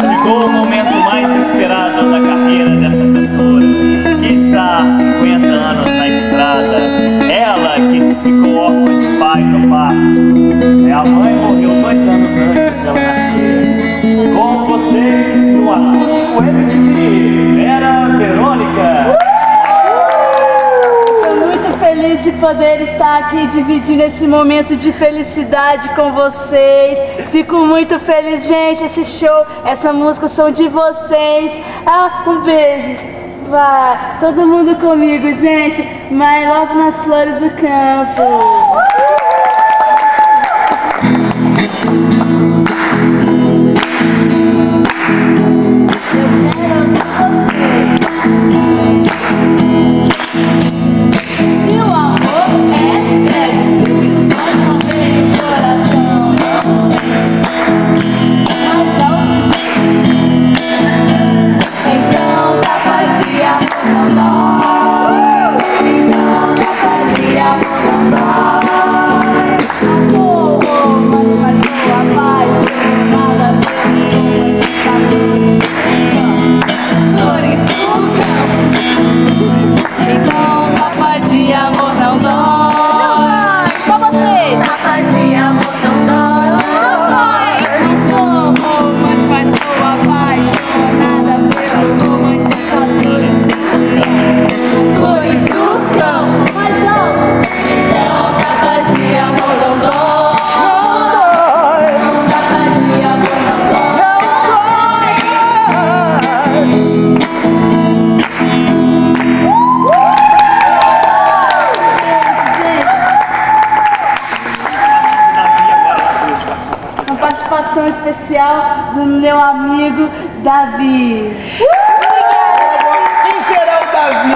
Chegou o momento mais esperado da carreira dessa cantora, que está há 50 anos na estrada. Ela que ficou órfã de pai no parto. A mãe morreu 2 anos antes dela nascer. Com vocês, no Acústico MTV, Vera Verônica. Estou muito feliz de poder estar aqui dividindo esse momento de felicidade com vocês. Fico muito feliz, gente. Esse show, essa música são de vocês. Um beijo. Vai, todo mundo comigo, gente. My love nas flores do campo. Participação especial do meu amigo Davi. Quem será o Davi?